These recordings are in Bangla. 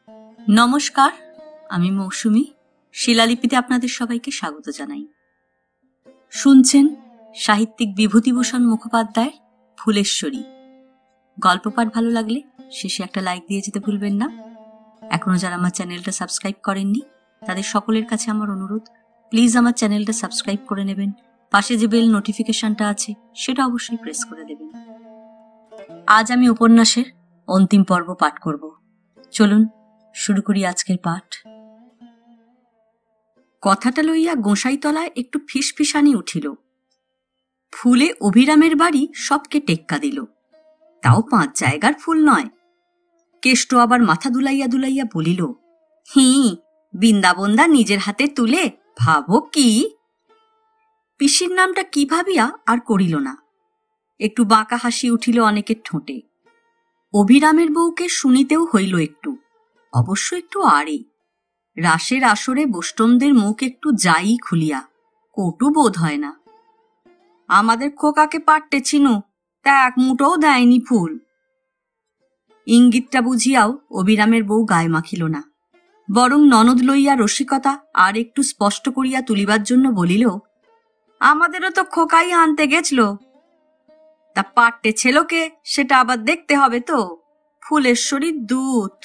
নমস্কার, আমি মৌসুমী। শিলালিপিতে আপনাদের সবাইকে স্বাগত জানাই। শুনছেন সাহিত্যিক বিভূতিভূষণ মুখোপাধ্যায়ের ফুলেশ্বরী। গল্প পাঠ ভালো লাগলে শেষে একটা লাইক দিয়ে যেতে ভুলবেন না। এখনো যারা আমার চ্যানেলটা সাবস্ক্রাইব করেননি তাদের সকলের কাছে আমার অনুরোধ, প্লিজ আমার চ্যানেলটা সাবস্ক্রাইব করে নেবেন। পাশে যে বেল নোটিফিকেশনটা আছে সেটা অবশ্যই প্রেস করে দেবেন। আজ আমি উপন্যাসের অন্তিম পর্ব পাঠ করব। চলুন শুরু করি আজকের পাঠ। কথাটা লইয়া গোসাইতলায় একটু ফিসফিসানি উঠিল। ফুলে অভিরামের বাড়ি সবকে টেক্কা দিল, তাও 5 জায়গার ফুল নয়। কেষ্ট আবার মাথা দুলাইয়া দুলাইয়া বলিল, বৃন্দাবনদা নিজের হাতে তুলে ভাবো কি। পিসির নামটা কি ভাবিয়া আর করিল না। একটু বাঁকা হাসি উঠিল অনেকের ঠোঁটে। অভিরামের বউকে শুনিতেও হইল একটু, অবশ্য একটু আড়ে। রাসের আসরে বৈষ্ণবদের মুখ একটু যাই খুলিয়া, কটু বোধ হয় না। আমাদের খোকাকে পাট্টে চিনু, তা 1 মুঠোও দেয়নি ফুল। ইঙ্গিতটা বুঝিয়াও অভিরামের বউ গায়ে মাখিল না, বরং ননদ লইয়া রসিকতা আর একটু স্পষ্ট করিয়া তুলিবার জন্য বলিল, আমাদেরও তো খোকাই আনতে গেছিল। তা পাট্টে ছেলেকে সেটা আবার দেখতে হবে তো, ফুলেশ্বরীর দূত।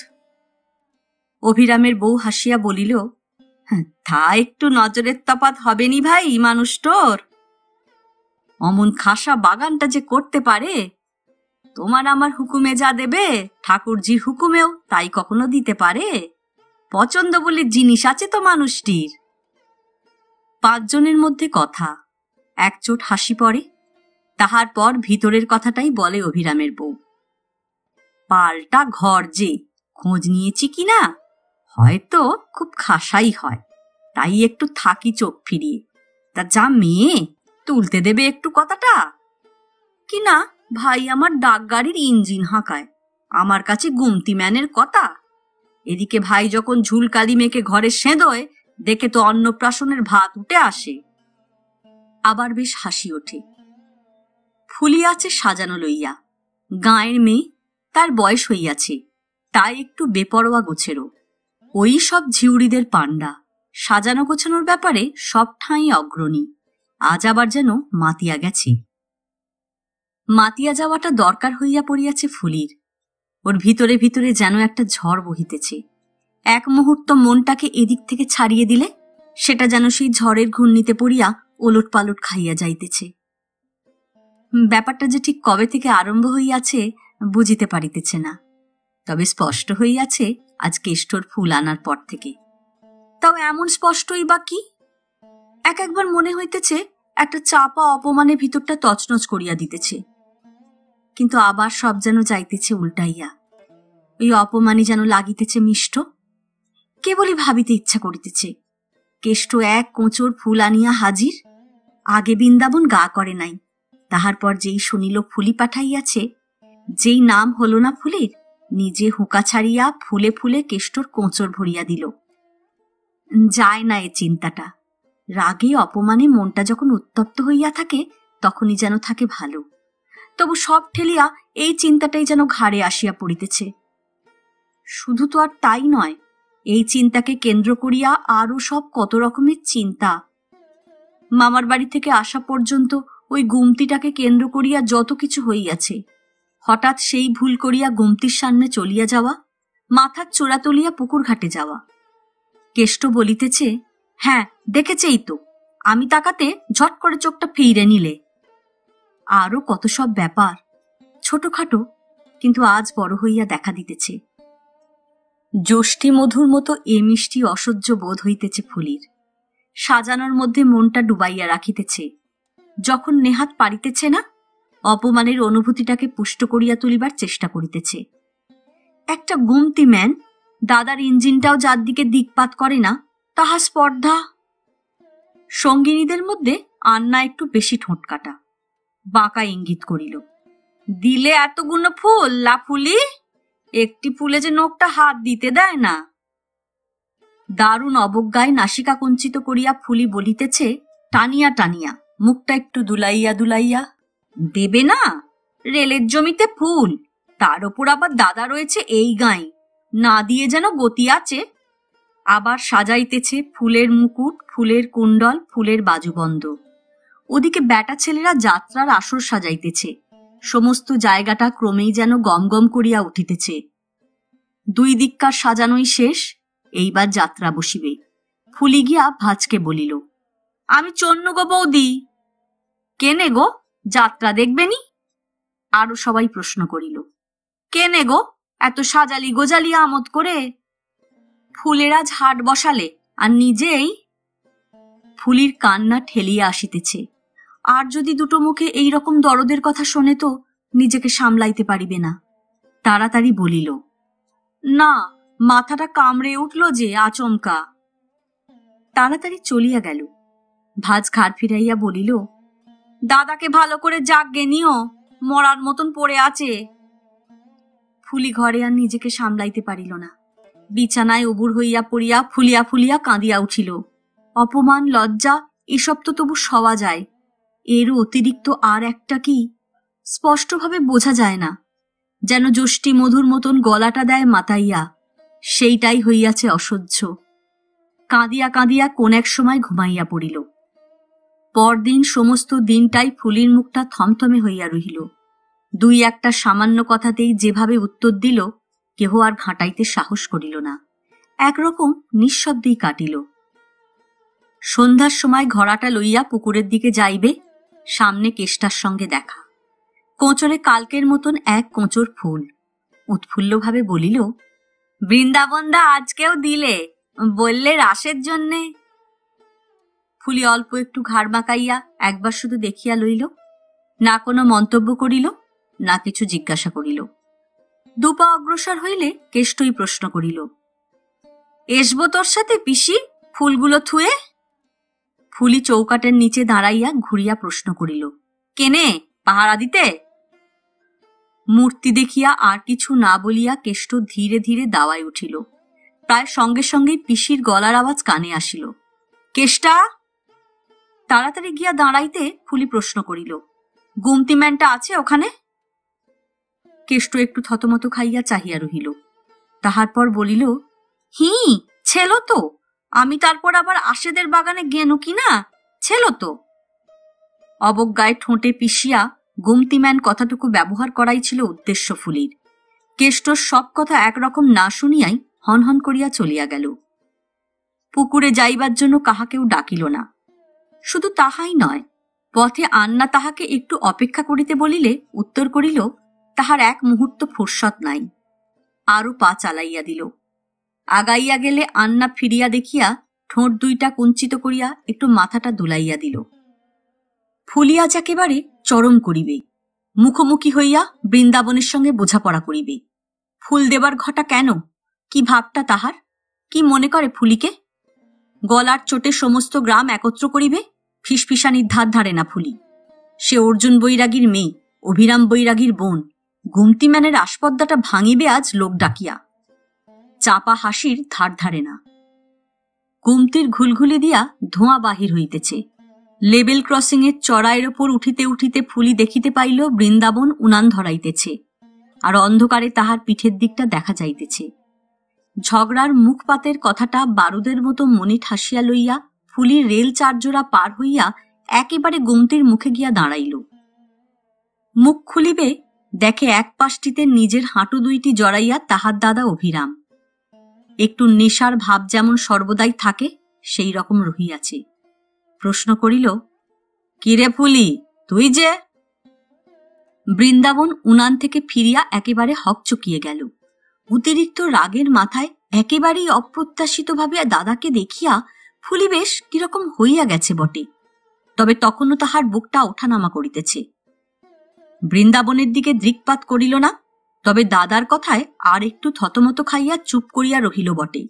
অভিরামের বউ হাসিয়া বলিল, তা একটু নজরের তফাৎ হবেনি ভাই মানুষটোর। অমন খাসা বাগানটা যে করতে পারে, তোমার আমার হুকুমে যা দেবে ঠাকুরজির হুকুমেও তাই কখনো দিতে পারে? পছন্দ বলে জিনিস আছে তো মানুষটির। 5 জনের মধ্যে কথা, একচোট হাসি পড়ে। তাহার পর ভিতরের কথাটাই বলে অভিরামের বউ। পাল্টা ঘর যে খোঁজ নিয়েছি কিনা, হয়তো খুব খাসাই হয়, তাই একটু থাকি চোখ ফিরিয়ে। তা যা মেয়ে, তুলতে দেবে একটু কথাটা কিনা? ভাই আমার ডাক গাড়ির ইঞ্জিন হাঁকায়, আমার কাছে গুমতি ম্যানের কথা। এদিকে ভাই যখন ঝুলকালি মেখে ঘরে সেঁদোয়, দেখে তো অন্নপ্রাশনের ভাত উঠে আসে। আবার বেশ হাসি ওঠে। ফুলি আছে সাজানো লইয়া, গাঁয়ের মেয়ে, তার বয়স হইয়াছে, তাই একটু বেপরোয়া গোছেরও। ওই সব ঝিউড়িদের পাণ্ডা, সাজানো গোছানোর ব্যাপারে সব ঠাঁই অগ্রণী। আজ আবার যেন মাতিয়া গেছে। মাতিয়া যাওয়াটা দরকার হইয়া পড়িয়াছে ফুলির। ওর ভিতরে ভিতরে যেন একটা ঝড় বহিতেছে। এক মুহূর্ত মনটাকে এদিক থেকে ছাড়িয়ে দিলে সেটা যেন সেই ঝড়ের ঘূর্ণিতে পড়িয়া ওলট পালট খাইয়া যাইতেছে। ব্যাপারটা যে ঠিক কবে থেকে আরম্ভ হইয়াছে বুঝিতে পারিতেছে না, তবে স্পষ্ট হইয়াছে আজ কেষ্টর ফুল আনার পর থেকে। তাও এমন স্পষ্টই বা কি? একবার মনে হইতেছে একটা চাপা অপমানে ভিতরটা তছনছ করিয়া দিতেছে, কিন্তু আবার সব যেন যাইতেছে উল্টাইয়া। ওই অপমানই যেন লাগিতেছে মিষ্ট। কেবলই ভাবিতে ইচ্ছা করিতেছে, কেষ্ট 1 কোঁচর ফুল আনিয়া হাজির। আগে বৃন্দাবন গা করে নাই, তাহার পর যেই শুনিল ফুলি পাঠাইয়াছে, যেই নাম হল না ফুলের, নিজে হুঁকা ছাড়িয়া ফুলে ফুলে কেষ্টর কোঁচর ভরিয়া দিল। যায় না এ চিন্তাটা। রাগে অপমানে মনটা যখন উত্তপ্ত হইয়া থাকে তখনই যেন থাকে ভালো। তবু সব ঠেলিয়া এই চিন্তাটাই যেন ঘাড়ে আসিয়া পড়িতেছে। শুধু তো আর তাই নয়, এই চিন্তাকে কেন্দ্র করিয়া আরও সব কত রকমের চিন্তা। মামার বাড়ি থেকে আসা পর্যন্ত ওই গুমতিটাকে কেন্দ্র করিয়া যত কিছু হইয়াছে। হঠাৎ সেই ভুল করিয়া গুমতির সামনে চলিয়া যাওয়া, মাথার চোরা তুলিয়া পুকুর ঘাটে যাওয়া। কেষ্ট বলিতেছে, হ্যাঁ দেখেছেই তো, আমি তাকাতে ঝট করে চোখটা ফিরে নিলে। আরও কত সব ব্যাপার, ছোটখাটো, কিন্তু আজ বড় হইয়া দেখা দিতেছে। জ্যোষ্ঠী মধুর মতো এ মিষ্টি অসহ্য বোধ হইতেছে ফুলির। সাজানোর মধ্যে মনটা ডুবাইয়া রাখিতেছে। যখন নেহাত পারিতেছে না, অপমানের অনুভূতিটাকে পুষ্ট করিয়া তুলিবার চেষ্টা করিতেছে। একটা গুমতি ম্যান, দাদার ইঞ্জিনটাও যার দিকে দিকপাত করে না, তাহা স্পর্ধা। সঙ্গিনীদের মধ্যে আন্না একটু বেশি ঠোঁট কাটা, বাঁকা ইঙ্গিত করিল, দিলে এতগুলো ফুল লাফুলি, একটি ফুলে যে নোকটা হাত দিতে দেয় না। দারুণ অবজ্ঞায় নাসিকা কুঞ্চিত করিয়া ফুলি বলিতেছে টানিয়া টানিয়া, মুখটা একটু দুলাইয়া দুলাইয়া, দেবে না? রেলের জমিতে ফুল, তার ওপর আবার দাদা রয়েছে এই গাঁয়ে, না দিয়ে যেন গতি আছে। আবার সাজাইতেছে ফুলের মুকুট, ফুলের কুণ্ডল, ফুলের বাজুবন্ধ। ওদিকে ব্যাটা ছেলেরা যাত্রার আসর সাজাইতেছে। সমস্ত জায়গাটা ক্রমেই যেন গমগম করিয়া উঠিতেছে। 2 দিককার সাজানোই শেষ, এইবার যাত্রা বসিবে। ফুলি গিয়া ভাজকে বলিল, আমি চন্নু গো বৌদি। কেনে গো, যাত্রা দেখবেনি? আরো সবাই প্রশ্ন করিল, কেনে গো, এত সাজালি গোজালি আমোদ করে? ফুলেরা ঝাট বসালে আর নিজেই। ফুলির কান্না ঠেলিয়া আসিতেছে। আর যদি দুটো মুখে এই রকম দরদের কথা শোনে তো নিজেকে সামলাইতে পারিবে না। তাড়াতাড়ি বলিল, না, মাথাটা কামড়ে উঠল যে আচমকা। তাড়াতাড়ি চলিয়া গেল। ভাজ ঘাড় ফিরাইয়া বলিল, দাদাকে ভালো করে জাগগে নিও, মরার মতন পড়ে আছে। ফুলি ঘরে আর নিজেকে সামলাইতে পারিল না। বিছানায় উবুর হইয়া পড়িয়া ফুলিয়া ফুলিয়া কাঁদিয়া উঠিল। অপমান, লজ্জা এসব তো তবু সওয়া যায়, এরও অতিরিক্ত আর একটা কি স্পষ্টভাবে বোঝা যায় না। যেন যষ্টি মধুর মতন গলাটা দেয় মাতাইয়া, সেইটাই হইয়াছে অসহ্য। কাঁদিয়া কাঁদিয়া কোন এক সময় ঘুমাইয়া পড়িল। পরদিন সমস্ত দিনটাই ফুলির মুখটা থমথমে হইয়া রহিল। 2-1টা সামান্য কথাতেই যেভাবে উত্তর দিল, কেহ আর ঘাঁটাইতে সাহস করিল না। একরকম নিঃশব্দেই কাটিল। সন্ধ্যার সময় ঘোড়াটা লইয়া পুকুরের দিকে যাইবে, সামনে কেষ্টার সঙ্গে দেখা। কোঁচরে কালকের মতন এক কোঁচর ফুল। উৎফুল্লভাবে বলিল, বৃন্দাবনদা আজকেও দিলে, বললে রাসের জন্যে। ফুলি অল্প একটু ঘাড় বাঁকাইয়া একবার শুধু দেখিয়া লইল। না কোনো মন্তব্য করিল, না কিছু জিজ্ঞাসা করিল। 2 পা অগ্রসর হইলে কেষ্টই প্রশ্ন করিল, এসবো তোর সাথে পিসি, ফুলগুলো থুয়ে? ফুলি চৌকাটের নিচে দাঁড়াইয়া ঘুরিয়া প্রশ্ন করিল, কেনে, পাহারা দিতে? মূর্তি দেখিয়া আর কিছু না বলিয়া কেষ্ট ধীরে ধীরে দাওয়ায় উঠিল। প্রায় সঙ্গে সঙ্গেই পিসির গলার আওয়াজ কানে আসিল, কেষ্টা! তাড়াতাড়ি গিয়া দাঁড়াইতে ফুলি প্রশ্ন করিল, গুমতি ম্যানটা আছে ওখানে? কেষ্ট একটু থতমত খাইয়া চাহিয়া রহিল। তাহার পর বলিল, হি, ছেলো তো, আমি তারপর আবার আশেদের বাগানে গেনু কিনা, ছেলো তো। অবজ্ঞায় ঠোঁটে পিষিয়া গুমতিম্যান কথাটুকু ব্যবহার করাই ছিল উদ্দেশ্য ফুলির। কেষ্টর সব কথা একরকম না শুনিয়াই হনহন করিয়া চলিয়া গেল। পুকুরে যাইবার জন্য কাহাকেও ডাকিল না। শুধু তাহাই নয়, পথে আন্না তাহাকে একটু অপেক্ষা করিতে বলিলে উত্তর করিল, তাহার এক মুহূর্ত ফুরসত নাই। আরও পা চালাইয়া দিল। আগাইয়া গেলে আন্না ফিরিয়া দেখিয়া ঠোঁট 2টা কুঞ্চিত করিয়া একটু মাথাটা দুলাইয়া দিল। ফুলি আজ একেবারে চরম করিবে, মুখোমুখি হইয়া বৃন্দাবনের সঙ্গে বোঝাপড়া করিবে। ফুল দেবার ঘটা কেন, কি ভাবটা তাহার, কি মনে করে ফুলিকে? গলার চোটে সমস্ত গ্রাম একত্র করিবে, ফিসফিসানির ধার ধারে না ফুলি। সে অর্জুন বৈরাগীর মেয়ে, অভিরাম বৈরাগীর বোন। গুমতিম্যানের আসপদ্দাটা ভাঙিবে আজ লোক ডাকিয়া। চাপা হাসির ধার ধারে না। গুমতির ঘুলঘুলি দিয়া ধোঁয়া বাহির হইতেছে। লেবেল ক্রসিং এর চড়াইয়ের ওপর উঠিতে উঠিতে ফুলি দেখিতে পাইল বৃন্দাবন উনান ধরাইতেছে, আর অন্ধকারে তাহার পিঠের দিকটা দেখা যাইতেছে। ঝগড়ার মুখপাতের কথাটা বারুদের মতো মনে ঠাসিয়া লইয়া ফুলির রেল 4 জোড়া পার হইয়া একেবারে গুমতির মুখে গিয়া দাঁড়াইল। মুখ খুলিবে, দেখে এক পাশটিতে নিজের হাঁটু 2টি জড়াইয়া তাহার দাদা অভিরাম। একটু নেশার ভাব যেমন সর্বদাই থাকে সেই রকম রহিয়াছে। প্রশ্ন করিল, কিরে ফুলি, তুই যে? বৃন্দাবন উনান থেকে ফিরিয়া একেবারে হকচকিয়ে গেল। অতিরিক্ত রাগের মাথায় একেবারেই অপ্রত্যাশিতভাবে দাদাকে দেখিয়া ফুলি বেশ কিরকম হইয়া গেছে বটে, তবে তখনও তাহার বুকটা ওঠানামা করিতেছে। বৃন্দাবনের দিকে দৃকপাত করিল না, তবে দাদার কথায় আর একটু থতমত খাইয়া চুপ করিয়া রহিল বটে।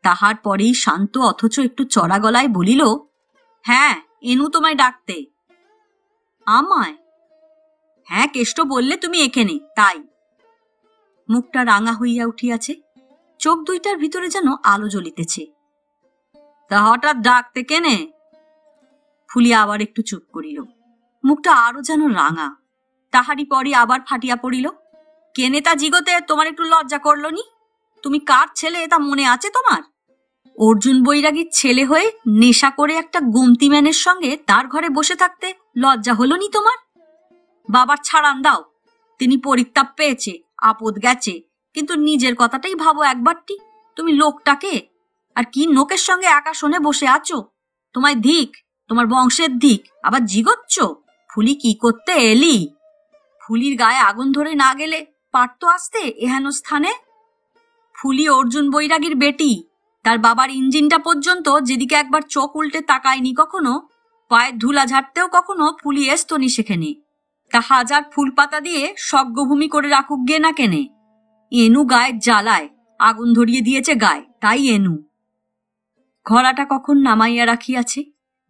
তাহার পরেই শান্ত অথচ একটু চড়া গলায় বলিল, হ্যাঁ, এনু তোমায় ডাকতে। আমায়? হ্যাঁ, কেষ্ট বললে তুমি এখানে, তাই। মুখটা রাঙা হইয়া উঠিয়াছে, চোখ 2টার ভিতরে যেন আলো জ্বলিতেছে। তা হঠাৎ ডাকতে কেনে? ফুলি আবার একটু চুপ করিল, মুখটা আরো যেন রাঙা। তাহারই পরে আবার ফাটিয়া পড়িল, কেনে তা জিগোতে তোমার একটু লজ্জা করল নি? তুমি কার ছেলে তা মনে আছে তোমার? অর্জুন বৈরাগীর ছেলে হয়ে নেশা করে একটা গুমতি ম্যানের সঙ্গে তার ঘরে বসে থাকতে লজ্জা হলো নি তোমার? বাবার ছাড়ান দাও, তিনি পরিত্যাপ পেয়েছে, আপদ গেছে, কিন্তু নিজের কথাটাই ভাবো একবারটি। তুমি লোকটাকে আর কি নোকের সঙ্গে একা শোনে বসে আছো? তোমায় ধিক, তোমার বংশের ধিক, আবার জিগোচ্ছ। ফুলি কি করতে এলি? ফুলির গায়ে আগুন ধরে না গেলে পারতো আসতে এহেন স্থানে? ফুলি অর্জুন বৈরাগীর বেটি, তার বাবার ইঞ্জিনটা পর্যন্ত যেদিকে একবার চোখ উল্টে তাকায়নি কখনো, পায়ের ধুলা ঝাড়তেও কখনো ফুলি এস্তনি সেখানে। তা হাজার ফুল পাতা দিয়ে স্বর্গভূমি করে রাখুক গে না কেনে, এনু গায়ের জ্বালায় আগুন ধরিয়ে দিয়েছে গায়ে, তাই এনু। ঘোড়াটা কখন নামাইয়া রাখিয়াছে,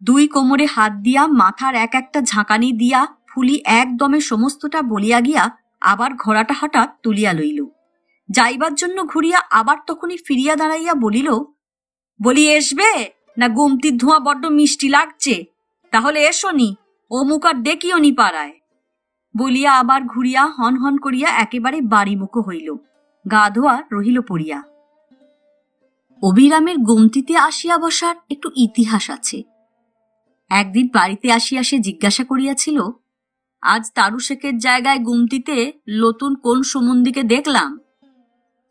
দুই কোমরে হাত দিয়া মাথার এক একটা ঝাঁকানি দিয়া ফুলি একদমে সমস্তটা বলিয়া গিয়া আবার ঘোড়াটা হঠাৎ তুলিয়া লইল। যাইবার জন্য ঘুরিয়া আবার তখনই ফিরিয়া দাঁড়াইয়া বলি এসবে না? গুমতির ধোঁয়া বড্ড মিষ্টি লাগছে, তাহলে এসো নি, ও মুখ আর দেখিও নি পাড়ায়। বলিয়া আবার ঘুরিয়া হন হন করিয়া একেবারে বাড়িমুখ হইল, গা ধোয়া রহিল পড়িয়া। অবিরামের গুমতিতে আসিয়া বসার একটু ইতিহাস আছে। একদিন বাড়িতে আসিয়া সে জিজ্ঞাসা করিয়াছিল, আজ তারু শেখের জায়গায় গুমতিতে নতুন কোন সম্বন্ধীকে দেখলাম?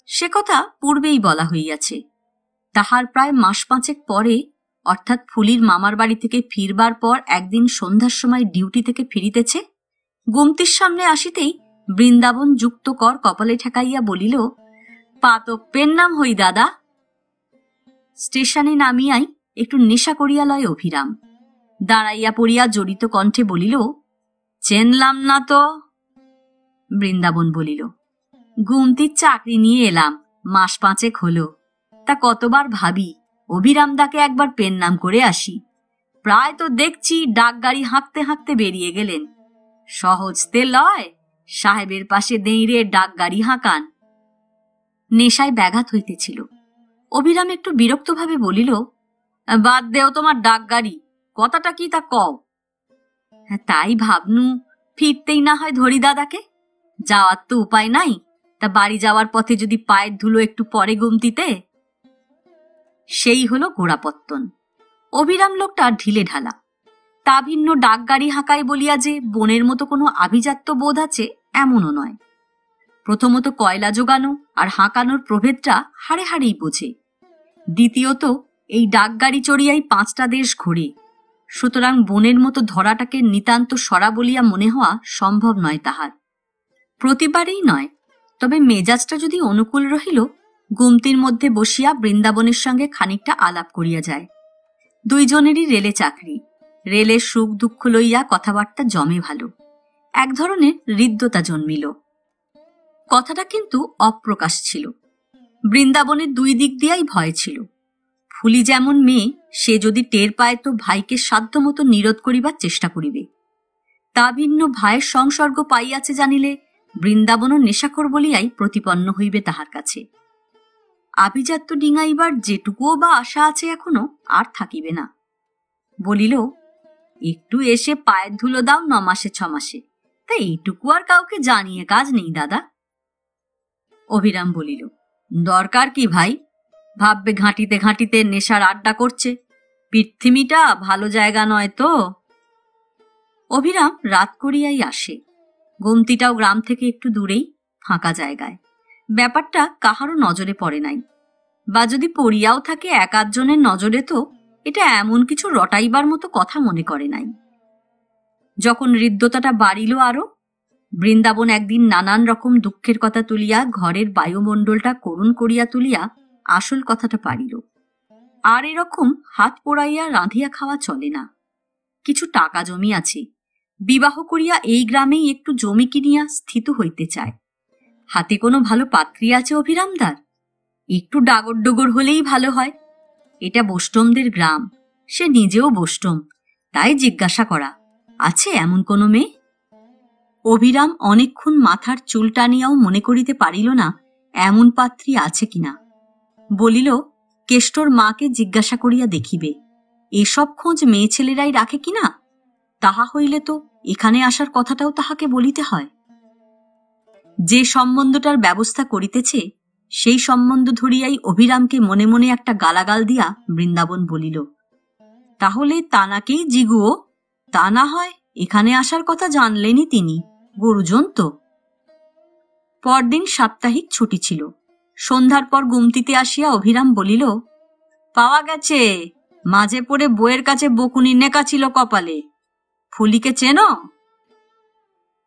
সে কথা পূর্বেই বলা হইয়াছে। তাহার প্রায় মাস পাঁচেক পরে, অর্থাৎ ফুলির মামার বাড়ি থেকে ফিরবার পর একদিন সন্ধ্যার সময় ডিউটি থেকে ফিরিতেছে, গুমতির সামনে আসিতেই বৃন্দাবন যুক্ত কর কপালে ঠেকাইয়া বলিল, পাতপ্পের নাম হই দাদা। স্টেশনে নামিয়াই একটু নেশা করিয়া লয় অভিরাম। দাঁড়াইয়া পড়িয়া জড়িত কণ্ঠে বলিল, চেনলাম না তো। বৃন্দাবন বলিল, গুমতির চাকরি নিয়ে এলাম, মাস পাঁচেক হলো। তা কতবার ভাবি অভিরামদাকে একবার পেন নাম করে আসি। প্রায় তো দেখছি ডাক গাড়ি হাঁকতে হাঁকতে বেরিয়ে গেলেন। সহজতে লয়, সাহেবের পাশে দেইরে ডাক গাড়ি হাঁকান। নেশায় ব্যাঘাত হইতেছিল। অভিরাম একটু বিরক্তভাবে বলিল, বাদ দেও তোমার ডাক গাড়ি, কথাটা কি তা কও। তাই ভাবনু ফিরতেই না হয় ধরি দাদাকে, যাওয়ার তো উপায় নাই, তা বাড়ি যাওয়ার পথে যদি পায়ের ধুলো একটু পরে গুমতিতে। সেই হলো গোড়াপত্তন। অভিরাম লোকটা ঢিলে ঢালা। তা ভিন্ন ডাক গাড়ি হাঁকায় বলিয়া যে বনের মতো কোনো আভিজাত্য বোধ আছে এমনও নয়। প্রথমত কয়লা জোগানো আর হাঁকানোর প্রভেদটা হাড়ে হাড়েই বোঝে। দ্বিতীয়ত এই ডাক গাড়ি চড়িয়াই 5টা দেশ ঘোরে, সুতরাং বনের মতো ধরাটাকে নিতান্ত সরা বলিয়া মনে হওয়া সম্ভব নয় তাহার। প্রতিবারেই নয়, তবে মেজাজটা যদি অনুকূল রহিল, গুমতির মধ্যে বসিয়া বৃন্দাবনের সঙ্গে খানিকটা আলাপ করিয়া যায়। দুইজনেরই রেলে চাকরি, রেলের সুখ দুঃখ লইয়া কথাবার্তা জমে ভালো, এক ধরনের হৃদ্যতা জন্মিল। কথাটা কিন্তু অপ্রকাশ ছিল। বৃন্দাবনের দুই দিক দিয়াই ভয় ছিল। ফুলি যেমন মেয়ে, সে যদি টের পায় তো ভাইকে সাধ্যমতো নিরোধ করিবার চেষ্টা করিবে। তা ভিন্ন ভাইয়ের সংসর্গ পাইয়াছে জানিলে বৃন্দাবনও নেশাখোর বলিয়াই প্রতিপন্ন হইবে তাহার কাছে। আভিজাত্য ডিঙাইবার যেটুকুও বা আশা আছে এখনো আর থাকিবে না। বলিল, একটু এসে পায়ের ধুলো দাও 9 মাসে 6 মাসে, তা এইটুকু আর কাউকে জানিয়ে কাজ নেই দাদা। অভিরাম বলিল, দরকার কি ভাই? ভাববে ঘাঁটিতে ঘাঁটিতে নেশার আড্ডা করছে, পৃথিবীটা ভালো জায়গা নয় তো। অভিরাম রাত করিয়াই আসে। গুমতিটাও গ্রাম থেকে একটু দূরেই, ফাঁকা জায়গায়। ব্যাপারটা কাহারও নজরে পড়ে নাই, বা যদি পড়িয়াও থাকে 1-8 জনের নজরে, তো এটা এমন কিছু রটাইবার মতো কথা মনে করে নাই। যখন হৃদ্যতাটা বাড়িল আরো, বৃন্দাবন একদিন নানান রকম দুঃখের কথা তুলিয়া ঘরের বায়ুমণ্ডলটা করুণ করিয়া তুলিয়া আসল কথাটা পারিল। আর এরকম হাত পোড়াইয়া রাঁধিয়া খাওয়া চলে না। কিছু টাকা জমি আছে, বিবাহ করিয়া এই গ্রামেই একটু জমি কিনিয়া স্থিত হইতে চায়। হাতে কোনো ভালো পাত্রী আছে অভিরামদার, একটু ডাগর ডোগর হলেই ভালো হয়। এটা বৈষ্ণবদের গ্রাম, সে নিজেও বৈষ্ণব, তাই জিজ্ঞাসা করা, আছে এমন কোনো মেয়ে? অভিরাম অনেকক্ষণ মাথার চুল টানিয়াও মনে করিতে পারিল না এমন পাত্রী আছে কিনা। বলিল, কেষ্টর মাকে জিজ্ঞাসা করিয়া দেখিবে, এসব খোঁজ মেয়ে ছেলেরাই রাখে কিনা। তাহা হইলে তো এখানে আসার কথাটাও তাহাকে বলিতে হয়। যে সম্বন্ধটার ব্যবস্থা করিতেছে সেই সম্বন্ধ ধরিয়াই অভিরামকে মনে মনে একটা গালাগাল দিয়া বৃন্দাবন বলিল, তাহলে তানাকেই জিগুও, তা না হয় এখানে আসার কথা জানলেনই তিনি, গুরুজন তো। পরদিন সাপ্তাহিক ছুটি ছিল। সন্ধ্যার পর গুমতিতে আসিয়া অভিরাম বলিল, পাওয়া গেছে, মাঝে পড়ে বইয়ের কাছে বকুনি নেকা ছিল কপালে। ফুলিকে চেনো?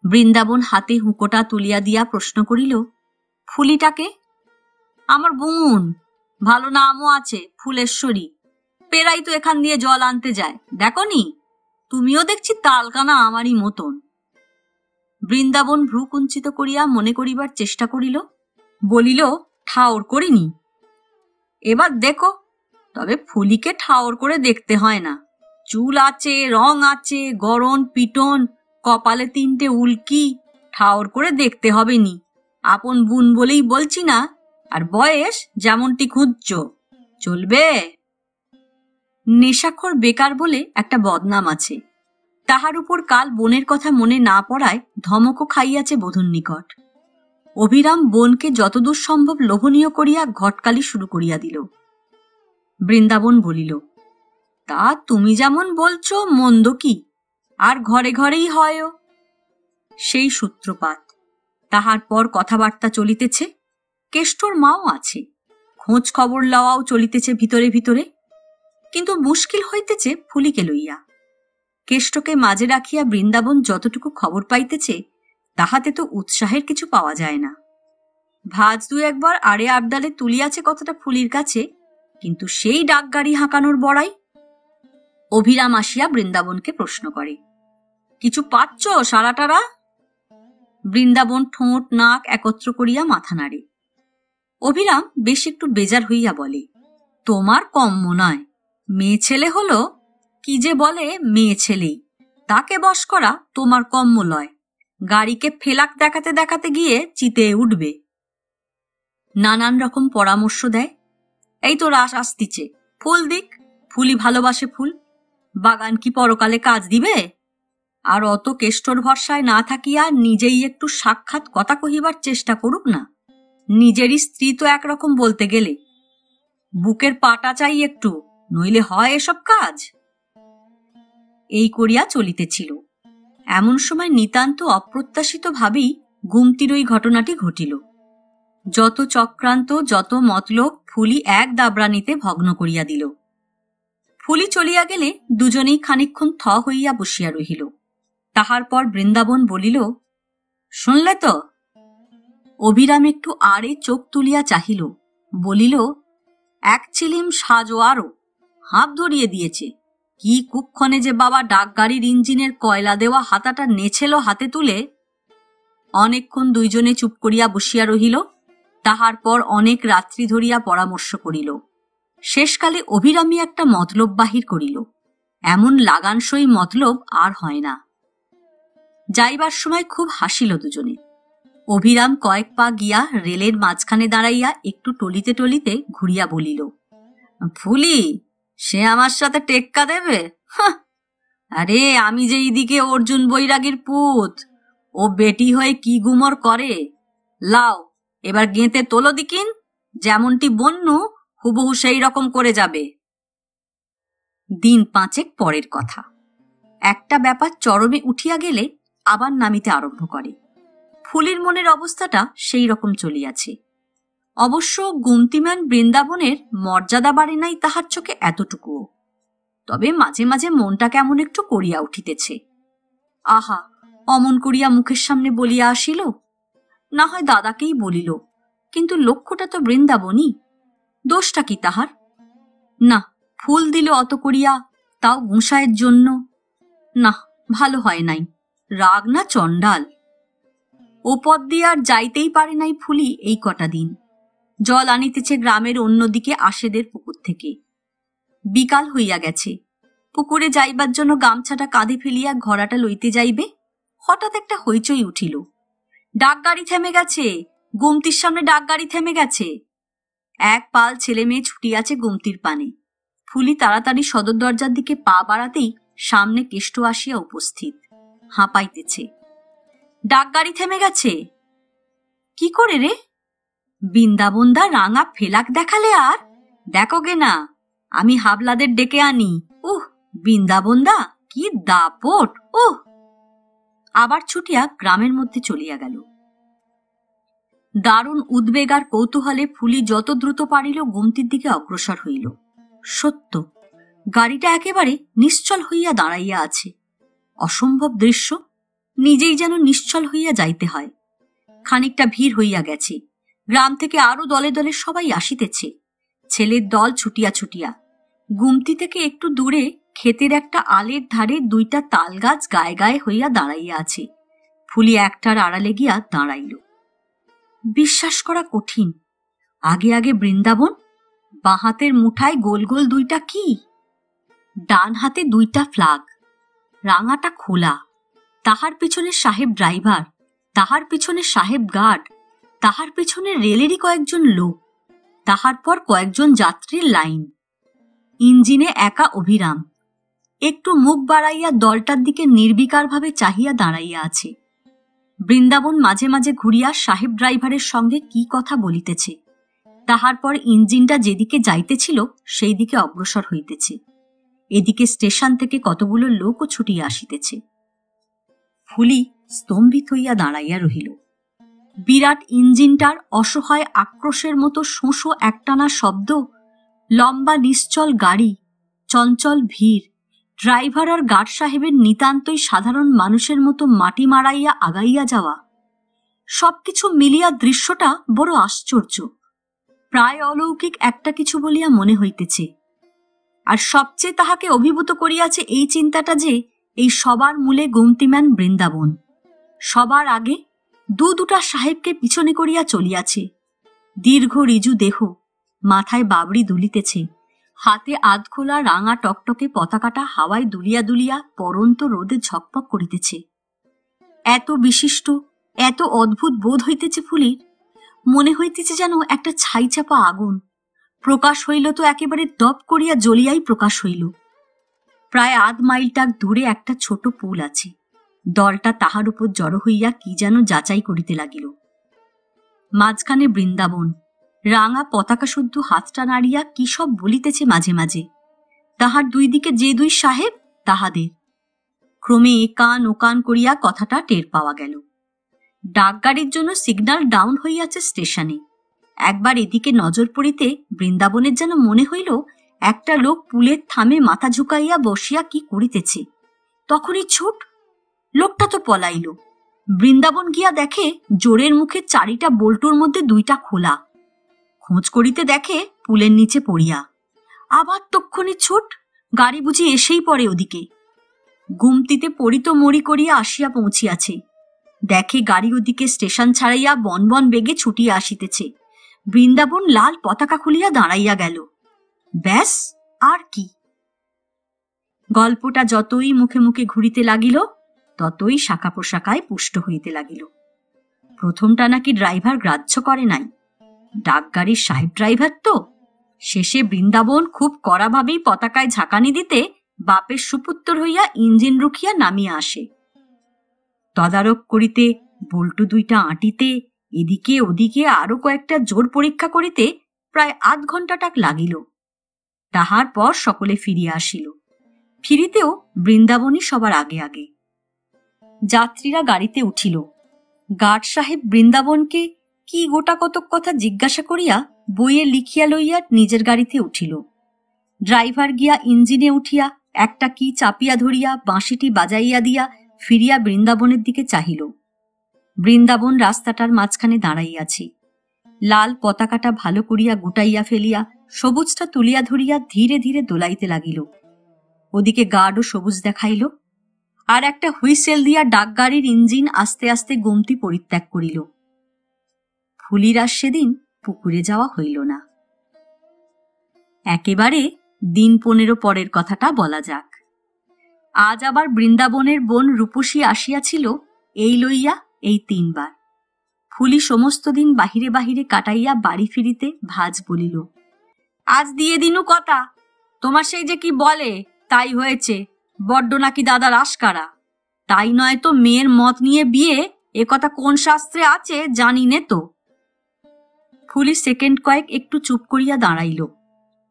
বৃন্দাবন হাতে হুঁকোটা তুলিয়া দিয়া প্রশ্ন করিল, ফুলিটাকে? আমার বোন, ভালো নামও আছে, ফুলেশ্বরী। পেরাই তো এখান দিয়ে জল আনতে যায়, দেখনি? তুমিও দেখছি তালকানা আমারই মতন। বৃন্দাবন ভ্রু কুঞ্চিত করিয়া মনে করিবার চেষ্টা করিল, বলিল, ঠাওর করিনি। এবার দেখো, তবে ফুলিকে ঠাওর করে দেখতে হয় না। চুল আছে, রং আছে, গরন পিটন, কপালে 3টে উল্কি, ঠাওর করে দেখতে হবে নি। আপন বোন বলেই বলছি না, আর বয়স যেমনটি খুঁজছ, চলবে? নেশাখোর বেকার বলে একটা বদনাম আছে। তাহার উপর কাল বোনের কথা মনে না পড়ায় ধমকও খাইয়াছে বধূর নিকট। অভিরাম বোনকে যতদূর সম্ভব লোভনীয় করিয়া ঘটকালি শুরু করিয়া দিল। বৃন্দাবন বলিল, তা তুমি যেমন বলছ মন্দ কি, আর ঘরে ঘরেই হয়ও। সেই সূত্রপাত। তাহার পর কথাবার্তা চলিতেছে। কেষ্টর মাও আছে, খোঁজ খবর লওয়াও চলিতেছে ভিতরে ভিতরে। কিন্তু মুশকিল হইতেছে ফুলিকে লইয়া। কেষ্টকে মাঝে রাখিয়া বৃন্দাবন যতটুকু খবর পাইতেছে, তাহাতে তো উৎসাহের কিছু পাওয়া যায় না। ভাজ 2-1বার আড়ে আবদালে তুলিয়াছে কথাটা ফুলির কাছে, কিন্তু সেই ডাকগাড়ি হাঁকানোর বড়াই। অভিরাম আসিয়া বৃন্দাবনকে প্রশ্ন করে, কিছু পাচ্ছ সারাটারা? বৃন্দাবন ঠোঁট নাক একত্র করিয়া মাথা নাড়ে। অভিরাম বেশ একটু বেজার হইয়া বলে, তোমার কম্ম নয়। মেয়ে ছেলে হলো, কি যে বলে মেয়ে ছেলেই, তাকে বশ করা তোমার কম্ম লয়। গাড়িকে ফেলাক দেখাতে দেখাতে গিয়ে চিতে উঠবে। নানান রকম পরামর্শ দেয়। এই তো রাস আসতিছে, ফুল দিক, ফুলি ভালোবাসে ফুল। বাগান কি পরকালে কাজ দিবে? আর অত কেষ্টর ভরসায় না থাকিয়া নিজেই একটু সাক্ষাৎ কথা কহিবার চেষ্টা করুক না। নিজেরই স্ত্রী তো একরকম বলতে গেলে। বুকের পাটা চাই একটু, নইলে হয় এসব কাজ? এই করিয়া চলিতেছিল। এমন সময় নিতান্ত অপ্রত্যাশিত ভাবেই গুমতির ওই ঘটনাটি ঘটিল। যত চক্রান্ত, যত মতলব ফুলি এক দাবরানিতে ভগ্ন করিয়া দিল। ফুলি চলিয়া গেলে দুজনেই খানিকক্ষণ থ হইয়া বসিয়া রহিল। তাহার পর বৃন্দাবন বলিল, শুনলে তো? অভিরাম একটু আড়ে চোখ তুলিয়া চাহিল, বলিল, এক চিলিম সাজো আরো, হাঁপ ধরিয়ে দিয়েছে। কি কুক্ষণে যে বাবা ডাকগাড়ির ইঞ্জিনের কয়লা দেওয়া হাতাটা নেছেল হাতে তুলে। অনেকক্ষণ দুইজনে চুপ করিয়া বসিয়া রহিল। তাহার পর অনেক রাত্রি ধরিয়া পরামর্শ করিল। শেষকালে অভিরামী একটা মতলব বাহির করিল। এমন লাগানসই মতলব আর হয় না। যাইবার সময় খুব হাসিল দুজনে। অভিরাম কয়েক পা গিয়া রেলের মাঝখানে দাঁড়াইয়া একটু টলিতে টলিতে ঘুরিয়া বলিল, ফুলি, সে আমার সাথে টেক্কা দেবে? আরে আমি যে এইদিকে অর্জুন বৈরাগীর পুত, ও বেটি হয়ে কি গুমর করে। লাও, এবার গেঁতে তোলো দিকিন, যেমনটি বন্যু হুবহু সেই রকম করে যাবে। দিন 5 পরের কথা। একটা ব্যাপার চরমে উঠিয়া গেলে আবার নামিতে আরম্ভ করে। ফুলির মনের অবস্থাটা সেই রকম চলিয়াছে। অবশ্য গুমতিমান বৃন্দাবনের মর্যাদা বাড়ে নাই তাহার চোখে এতটুকুও। তবে মাঝে মাঝে মনটা কেমন একটু করিয়া উঠিতেছে। আহা, অমন করিয়া মুখের সামনে বলিয়া আসিল। না হয় দাদাকেই বলিল, কিন্তু লক্ষ্যটা তো বৃন্দাবনই। দোষটা কি তাহার? না, ফুল দিল অত করিয়া, তাও গুঁসায়ের জন্য। না, ভালো হয় নাই। রাগ না চণ্ডাল। ও পথ দিয়ে আর যাইতেই পারে নাই ফুলি এই কটা দিন। জল আনিতেছে গ্রামের অন্যদিকে আশেদের পুকুর থেকে। বিকাল হইয়া গেছে। পুকুরে যাইবার জন্য গামছাটা কাঁধে ফেলিয়া ঘোড়াটা লইতে যাইবে, হঠাৎ একটা হইচই উঠিল। ডাকগাড়ি থেমে গেছে, গুমতির সামনে ডাকগাড়ি থেমে গেছে। এক পাল ছেলে মেয়ে ছুটিয়াছে গুমতির পানে। ফুলি তাড়াতাড়ি সদর দরজার দিকে পা বাড়াতেই সামনে কেষ্ট আসিয়া উপস্থিত, হাঁপাইতেছে। ডাকগাড়ি থেমে গেছে? কি করে রে? বৃন্দাবনদা রাঙা ফেলাক দেখালে আর দেখো গে না, আমি হাবলাদের ডেকে আনি। বৃন্দাবনদা কি দাপট! আবার ছুটিয়া গ্রামের মধ্যে চলিয়া গেল। দারুণ উদ্বেগ আর কৌতূহলে ফুলি যত দ্রুত পারিল গুমতির দিকে অগ্রসর হইল। সত্য, গাড়িটা একেবারে নিশ্চল হইয়া দাঁড়াইয়া আছে। অসম্ভব দৃশ্য, নিজেই যেন নিশ্চল হইয়া যাইতে হয়। খানিকটা ভিড় হইয়া গেছে, গ্রাম থেকে আরো দলে দলে সবাই আসিতেছে। ছেলের দল ছুটিয়া ছুটিয়া। গুমতি থেকে একটু দূরে ক্ষেতের একটা আলের ধারে দুইটা তাল গাছ গায়ে গায়ে হইয়া দাঁড়াইয়া আছে। ফুলি একটার আড়ালে গিয়া দাঁড়াইল। বিশ্বাস করা কঠিন, আগে আগে বৃন্দাবন, বাঁ হাতের মুঠায় গোল গোল দুইটা কি, ডান হাতে দুইটা ফ্ল্যাগ, রাঙাটা খোলা, তাহার পিছনে সাহেব ড্রাইভার, তাহার পিছনে সাহেব গার্ড, তাহার পিছনে রেলেরই কয়েকজন লোক, তাহার পর কয়েকজন যাত্রীর লাইন। ইঞ্জিনে একা অভিরাম একটু মুখ বাড়াইয়া দলটার দিকে নির্বিকারভাবে চাহিয়া দাঁড়াইয়া আছে। বৃন্দাবন মাঝে মাঝে ঘুরিয়া সাহেব ড্রাইভারের সঙ্গে কি কথা বলিতেছে। তাহার পর ইঞ্জিনটা যেদিকে যাইতেছিল সেই দিকে অগ্রসর হইতেছে। এদিকে স্টেশন থেকে কতগুলো লোকও ছুটিয়া আসিতেছে। ফুলি স্তম্ভিত হইয়া দাঁড়াইয়া রহিল। বিরাট ইঞ্জিনটার অসহায় আক্রোশের মতো শোঁশো একটানা শব্দ, লম্বা নিশ্চল গাড়ি, চঞ্চল ভিড়, ড্রাইভার আর গার্ড সাহেবের নিতান্তই সাধারণ মানুষের মতো মাটি মারাইয়া আগাইয়া যাওয়া, সবকিছু মিলিয়া দৃশ্যটা বড় আশ্চর্য, প্রায় অলৌকিক একটা কিছু বলিয়া মনে হইতেছে। আর সবচেয়ে তাহাকে অভিভূত করিয়াছে এই চিন্তাটা যে এই সবার মূলে গুমতিম্যান বৃন্দাবন। সবার আগে দুটা সাহেবকে পিছনে করিয়া চলিয়াছে। দীর্ঘ রিজু দেহ, মাথায় বাবড়ি দুলিতেছে, হাতে আধখোলা রাঙা টকটকে পতাকাটা হাওয়ায় দুলিয়া দুলিয়া পরন্ত রোদে ঝকপক করিতেছে। এত বিশিষ্ট, এত অদ্ভুত বোধ হইতেছে ফুলির, মনে হইতেছে যেন একটা ছাইচাপা আগুন। প্রকাশ হইল তো একেবারে দপ করিয়া জ্বলিয়াই প্রকাশ হইল। প্রায় আধ মাইলটাক দূরে একটা ছোট পুল আছে। দলটা তাহার উপর জড়ো হইয়া কি যেন যাচাই করিতে লাগিল। মাঝখানে বৃন্দাবন রাঙা পতাকা শুদ্ধ হাতটা নাড়িয়া কি সব বলিতেছে মাঝে মাঝে। তাহার দুই দিকে যে দুই সাহেব, তাহাদের ক্রমে একান ওকান করিয়া কথাটা টের পাওয়া গেল। ডাকগাড়ির জন্য সিগন্যাল ডাউন হইয়াছে স্টেশনে। একবার এদিকে নজর পড়িতে বৃন্দাবনের যেন মনে হইল একটা লোক পুলের থামে মাথা ঝুঁকাইয়া বসিয়া কি করিতেছে। তখনই ছুট, লোকটা তো পলাইল। বৃন্দাবন গিয়া দেখে জোরের মুখে চারিটা বল্টুর মধ্যে দুইটা খোলা। খোঁজ করিতে দেখে পুলের নিচে পড়িয়া। আবার তক্ষণি ছুট, গাড়ি বুঝি এসেই পড়ে ওদিকে। গুমতিতে পড়িত মরি করিয়া আসিয়া পৌঁছিয়াছে। দেখে গাড়ি ওদিকে স্টেশন ছাড়াইয়া বনবন বেগে ছুটিয়া আসিতেছে। বৃন্দাবন লাল পতাকা খুলিয়া দাঁড়াইয়া গেল। ব্যাস, আর কি! গল্পটা যতই মুখে মুখে ঘুরিতে লাগিল ততই শাখা প্রশাখায় পুষ্ট হইতে লাগিল। প্রথমটা নাকি ড্রাইভার গ্রাহ্য করে নাই। ডাকগাড়ির সাহেব ড্রাইভার তো। শেষে বৃন্দাবন খুব কড়াভাবেই পতাকায় ঝাঁকানি দিতে বাপের সুপুত্তর হইয়া ইঞ্জিন রুখিয়া নামিয়া আসে। তদারক করিতে, বল্টু দুইটা আঁটিতে, এদিকে ওদিকে আরো কয়েকটা জোর পরীক্ষা করিতে প্রায় আধ ঘণ্টাটাক লাগিল। তাহার পর সকলে ফিরিয়া আসিল। ফিরিতেও বৃন্দাবনই সবার আগে আগে। যাত্রীরা গাড়িতে উঠিল। গার্ড সাহেব বৃন্দাবনকে কি গোটা কতক কথা জিজ্ঞাসা করিয়া বইয়ে লিখিয়া লইয়া নিজের গাড়িতে উঠিল। ড্রাইভার গিয়া ইঞ্জিনে উঠিয়া একটা কি চাপিয়া ধরিয়া বাঁশিটি বাজাইয়া দিয়া ফিরিয়া বৃন্দাবনের দিকে চাহিল। বৃন্দাবন রাস্তাটার মাঝখানে দাঁড়াইয়াছে। লাল পতাকাটা ভালো করিয়া গুটাইয়া ফেলিয়া সবুজটা তুলিয়া ধরিয়া ধীরে ধীরে দোলাইতে লাগিল। ওদিকে গার্ডও সবুজ দেখাইল। আর একটা হুইসেল দিয়া ডাকগাড়ির ইঞ্জিন আস্তে আস্তে গুমতি পরিত্যাগ করিল। ফুলির আর সেদিন পুকুরে যাওয়া হইল না। একেবারে দিন 15 পরের কথাটা বলা যাক। আজ আবার বৃন্দাবনের বোন রূপসী আসিয়াছিল এই লইয়া এই 3 বার। ফুলি সমস্ত দিন বাহিরে বাহিরে কাটাইয়া বাড়ি ফিরিতে ভাজ বলিল, আজ দিয়ে দিনু কথা, তোমার সেই যে কি বলে তাই হয়েছে, বড্ড নাকি দাদার আশকারা। তাই নয় তো মেয়ের মত নিয়ে বিয়ে, এ কথা কোন শাস্ত্রে আছে জানি নে তো। ফুলি সেকেন্ড কয়েক একটু চুপ করিয়া দাঁড়াইল।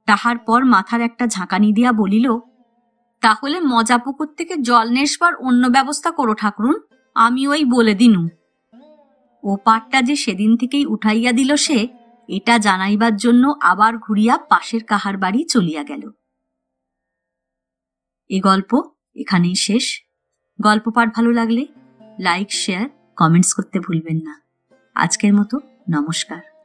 তাহার পর মাথার একটা ঝাঁকানি দিয়া বলিল, তাহলে মজা পুকুর থেকে জল নেসবার অন্য ব্যবস্থা করো ঠাকুরুন, আমি ওই বলে দিনু। ও পাটটা যে সেদিন থেকেই উঠাইয়া দিল সে, এটা জানাইবার জন্য আবার ঘুরিয়া পাশের কাহার বাড়ি চলিয়া গেল। এ গল্প এখানেই শেষ। গল্প পাঠ ভালো লাগলে লাইক, শেয়ার, কমেন্টস করতে ভুলবেন না। আজকের মতো নমস্কার।